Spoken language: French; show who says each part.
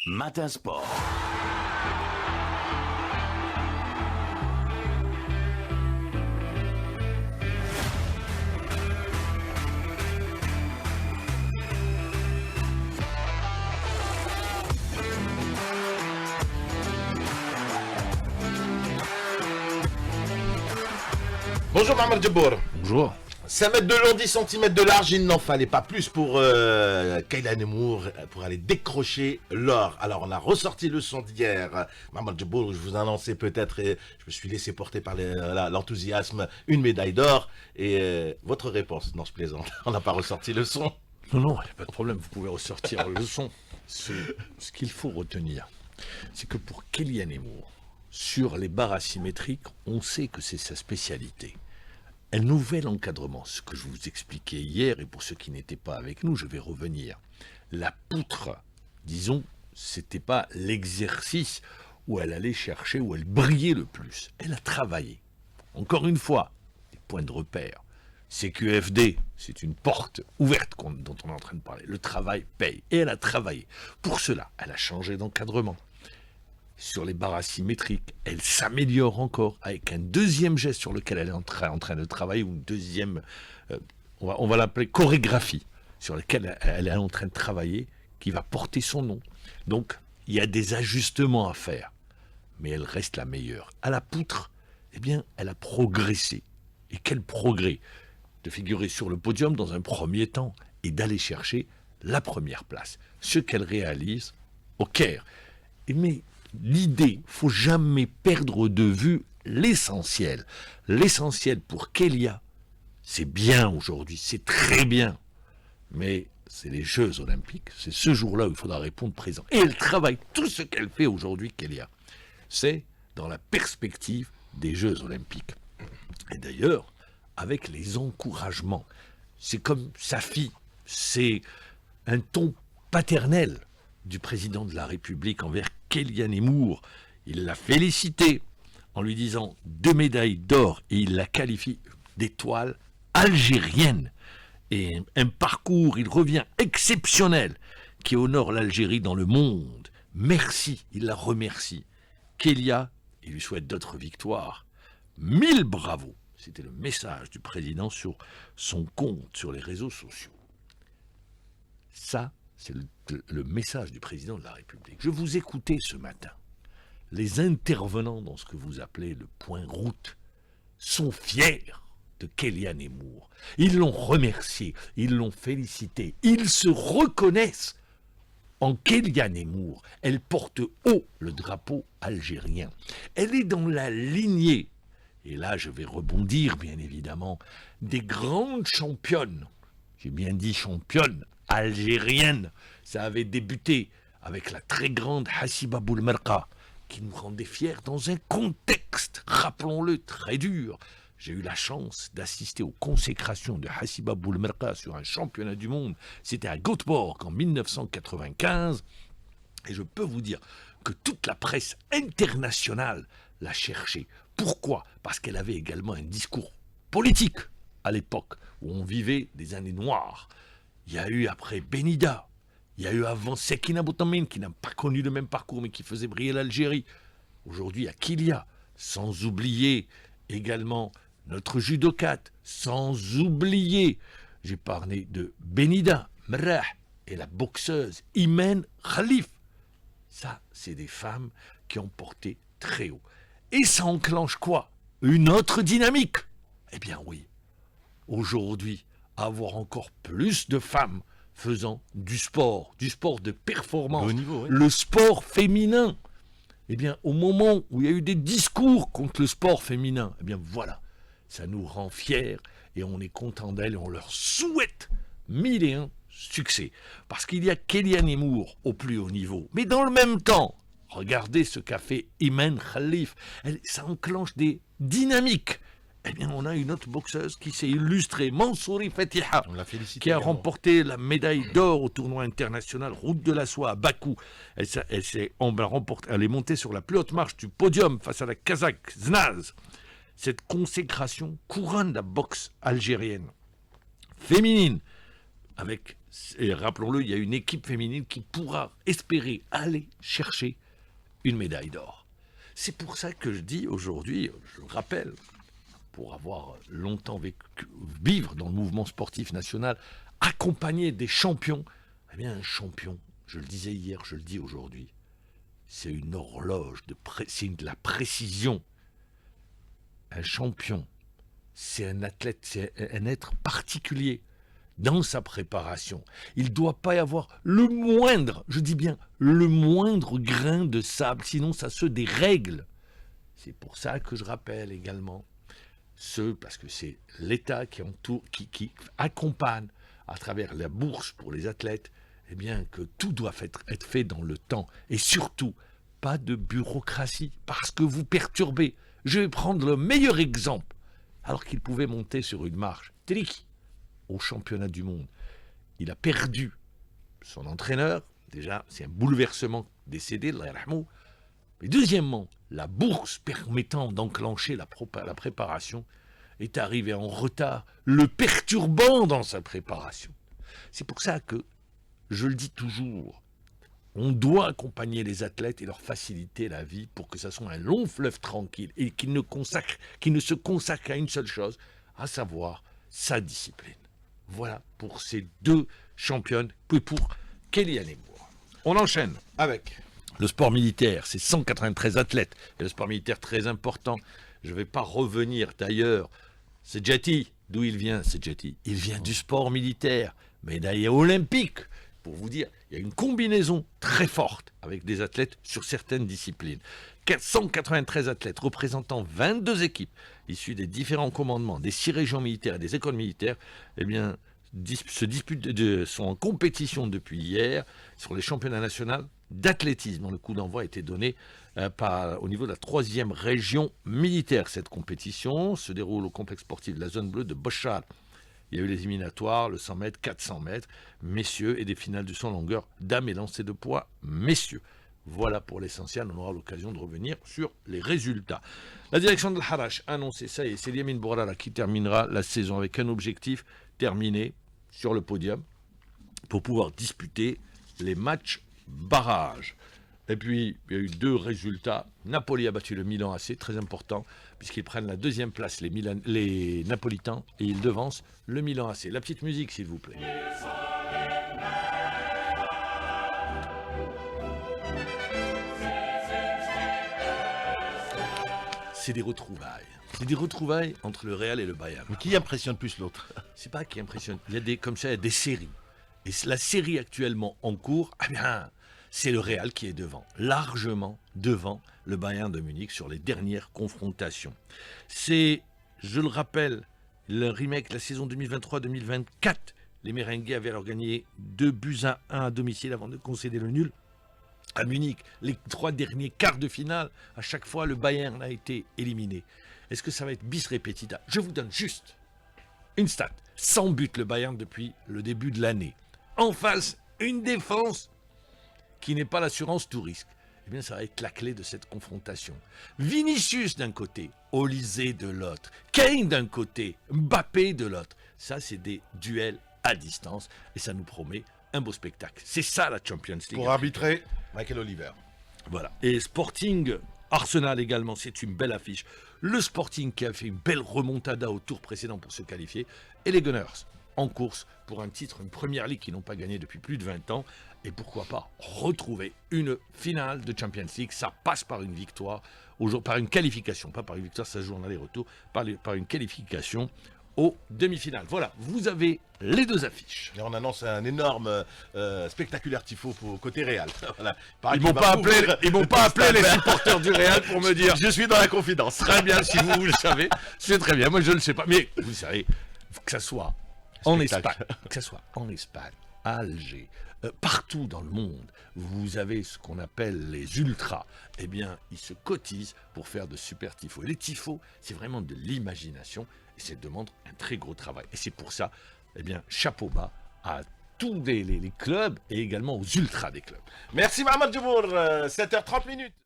Speaker 1: Matin Sport.
Speaker 2: Bonjour Mohamed Djabour.
Speaker 3: Bonjour.
Speaker 2: 5 mètres de long, 10 cm de large, il n'en fallait pas plus pour Kaylan Emour pour aller décrocher l'or. Alors on a ressorti le son d'hier. Mohamed Djabour, je vous annonçais peut-être, et je me suis laissé porter par l'enthousiasme, une médaille d'or. Et votre réponse, non je plaisante, on n'a pas ressorti le son.
Speaker 3: Non, il n'y a pas de problème, vous pouvez ressortir le son. Ce qu'il faut retenir, c'est que pour Kaylan Emour, sur les barres asymétriques, on sait que c'est sa spécialité. Un nouvel encadrement, ce que je vous expliquais hier, et pour ceux qui n'étaient pas avec nous, je vais revenir. La poutre, disons, c'était pas l'exercice où elle allait chercher, où elle brillait le plus. Elle a travaillé. Encore une fois, des points de repère. CQFD, c'est une porte ouverte dont on est en train de parler. Le travail paye. Et elle a travaillé. Pour cela, elle a changé d'encadrement. Sur les barres asymétriques, elle s'améliore encore avec un deuxième geste sur lequel elle est en train de travailler, ou une deuxième, on va l'appeler chorégraphie, sur laquelle elle est en train de travailler, qui va porter son nom. Donc, il y a des ajustements à faire, mais elle reste la meilleure. À la poutre, eh bien, elle a progressé. Et quel progrès! De figurer sur le podium dans un premier temps et d'aller chercher la première place. Ce qu'elle réalise au Caire. Mais l'idée, faut jamais perdre de vue l'essentiel. L'essentiel pour Kélia, c'est bien aujourd'hui, c'est très bien. Mais c'est les Jeux Olympiques, c'est ce jour-là où il faudra répondre présent. Et elle travaille, tout ce qu'elle fait aujourd'hui, Kélia, c'est dans la perspective des Jeux Olympiques. Et d'ailleurs, avec les encouragements, c'est comme sa fille, c'est un ton paternel du président de la République envers Kaylan Emour. Il l'a félicité en lui disant 2 médailles d'or et il la qualifie d'étoile algérienne. Et un parcours, il revient exceptionnel qui honore l'Algérie dans le monde. Merci, il la remercie. Kélia, il lui souhaite d'autres victoires. 1000 bravos. C'était le message du président sur son compte, sur les réseaux sociaux. Ça, c'est le message du président de la République. Je vous écoutais ce matin. Les intervenants dans ce que vous appelez le point route sont fiers de Kaylan Emour. Ils l'ont remercié, ils l'ont félicité, ils se reconnaissent en Kaylan Emour. Elle porte haut le drapeau algérien. Elle est dans la lignée, et là je vais rebondir bien évidemment, des grandes championnes. J'ai bien dit championnes algérienne. Ça avait débuté avec la très grande Hassiba Boulmerqa, qui nous rendait fiers dans un contexte, rappelons-le, très dur. J'ai eu la chance d'assister aux consécrations de Hassiba Boulmerqa sur un championnat du monde. C'était à Göteborg en 1995. Et je peux vous dire que toute la presse internationale l'a cherchée. Pourquoi ? Parce qu'elle avait également un discours politique à l'époque où on vivait des années noires. Il y a eu après Benida, il y a eu avant Sekina Boutamine qui n'a pas connu le même parcours mais qui faisait briller l'Algérie. Aujourd'hui, il y a Kélia, sans oublier également notre judokate, sans oublier, j'ai parlé de Benida, Mrah et la boxeuse Imen Khalif. Ça, c'est des femmes qui ont porté très haut. Et ça enclenche quoi ? Une autre dynamique. Eh bien oui, aujourd'hui, avoir encore plus de femmes faisant du sport de performance,
Speaker 2: Niveau, oui.
Speaker 3: Le sport féminin. Eh bien, au moment où il y a eu des discours contre le sport féminin, eh bien voilà, ça nous rend fiers et on est content d'elles et on leur souhaite 1001 succès. Parce qu'il y a Kaylan Emour au plus haut niveau. Mais dans le même temps, regardez ce qu'a fait Imen Khalif. Ça enclenche des dynamiques. Eh bien, on a une autre boxeuse qui s'est illustrée, Mansouri Fatiha, qui a remporté la médaille d'or au tournoi international Route de la Soie à Bakou. Elle est montée sur la plus haute marche du podium face à la Kazakh Znaz. Cette consécration couronne la boxe algérienne féminine avec Et rappelons-le, il y a une équipe féminine qui pourra espérer aller chercher une médaille d'or. C'est pour ça que je dis aujourd'hui, je le rappelle, pour avoir longtemps vivre dans le mouvement sportif national, accompagner des champions, eh bien un champion, je le disais hier, je le dis aujourd'hui, c'est une horloge, c'est de la précision. Un champion, c'est un athlète, c'est un être particulier dans sa préparation. Il ne doit pas y avoir le moindre, je dis bien, le moindre grain de sable, sinon ça se dérègle. C'est pour ça que je rappelle également parce que c'est l'État qui accompagne à travers la bourse pour les athlètes, eh bien que tout doit être fait dans le temps. Et surtout, pas de bureaucratie, parce que vous perturbez. Je vais prendre le meilleur exemple. Alors qu'il pouvait monter sur une marche, Trick, au championnat du monde, il a perdu son entraîneur. Déjà, c'est un bouleversement, décédé, Allah yarhamou. Mais deuxièmement, la bourse permettant d'enclencher la préparation est arrivée en retard, le perturbant dans sa préparation. C'est pour ça que, je le dis toujours, on doit accompagner les athlètes et leur faciliter la vie pour que ça soit un long fleuve tranquille et qu'ils ne se consacrent qu'à une seule chose, à savoir sa discipline. Voilà pour ces deux championnes, puis pour Kellyanne Moore. On enchaîne avec le sport militaire, c'est 193 athlètes. Et le sport militaire très important. Je ne vais pas revenir d'ailleurs. C'est Jati, d'où il vient, c'est Jati. Il vient du sport militaire, médaille olympique. Pour vous dire, il y a une combinaison très forte avec des athlètes sur certaines disciplines. 493 athlètes représentant 22 équipes issues des différents commandements, des 6 régions militaires et des écoles militaires, eh bien, sont en compétition depuis hier sur les championnats nationaux d'athlétisme, dont le coup d'envoi a été donné au niveau de la 3e région militaire. Cette compétition se déroule au complexe sportif de la zone bleue de Bochar. Il y a eu les éliminatoires, le 100 mètres, 400 mètres, messieurs, et des finales de 100 longueurs, dames et lancers de poids, messieurs. Voilà pour l'essentiel, on aura l'occasion de revenir sur les résultats. La direction de l'Harash a annoncé ça, et c'est Yamin Bourala qui terminera la saison avec un objectif, terminé sur le podium, pour pouvoir disputer les matchs barrages. Et puis, il y a eu 2 résultats. Napoli a battu le Milan AC, très important, puisqu'ils prennent la 2e place, les Napolitains, et ils devancent le Milan AC. La petite musique, s'il vous plaît. C'est des retrouvailles. C'est des retrouvailles entre le Real et le Bayern.
Speaker 2: Mais qui impressionne plus l'autre?
Speaker 3: C'est pas qui impressionne. Il y a comme ça, il y a des séries. Et la série actuellement en cours, eh bien, c'est le Real qui est devant, largement devant le Bayern de Munich sur les dernières confrontations. C'est, je le rappelle, le remake de la saison 2023-2024. Les Merengues avaient alors gagné 2-1 à domicile avant de concéder le nul à Munich. Les 3 derniers quarts de finale, à chaque fois, le Bayern a été éliminé. Est-ce que ça va être bis repetita? Je vous donne juste une stat. 100 buts le Bayern depuis le début de l'année. En face, une défense qui n'est pas l'assurance tout risque. Eh bien, ça va être la clé de cette confrontation. Vinicius d'un côté, Olysée de l'autre, Kane d'un côté, Mbappé de l'autre. Ça, c'est des duels à distance et ça nous promet un beau spectacle. C'est ça la Champions League.
Speaker 2: Pour arbitrer, Michael Oliver.
Speaker 3: Voilà. Et Sporting Arsenal également, c'est une belle affiche. Le Sporting qui a fait une belle remontada au tour précédent pour se qualifier. Et les Gunners en course pour un titre, une première ligue qu'ils n'ont pas gagné depuis plus de 20 ans. Et pourquoi pas retrouver une finale de Champions League. Ça passe par une victoire, par une qualification. Pas par une victoire, ça se joue en aller-retour. Par une qualification aux demi-finales. Voilà, vous avez les 2 affiches.
Speaker 2: Et on annonce un énorme spectaculaire tifo pour côté Real. Voilà.
Speaker 3: Ils m'ont pas appelé les supporters du Real pour me dire.
Speaker 2: Je suis dans la confidence.
Speaker 3: Très bien, si vous le savez, c'est très bien. Moi, je ne le sais pas. Mais vous savez, que ça soit en Espagne, à Alger, partout dans le monde, vous avez ce qu'on appelle les ultras. Eh bien, ils se cotisent pour faire de super tifos. Et les tifos, c'est vraiment de l'imagination. Et ça demande un très gros travail. Et c'est pour ça, eh bien, chapeau bas à tous les clubs et également aux ultras des clubs.
Speaker 2: Merci Mohamed Djibour, 7h30.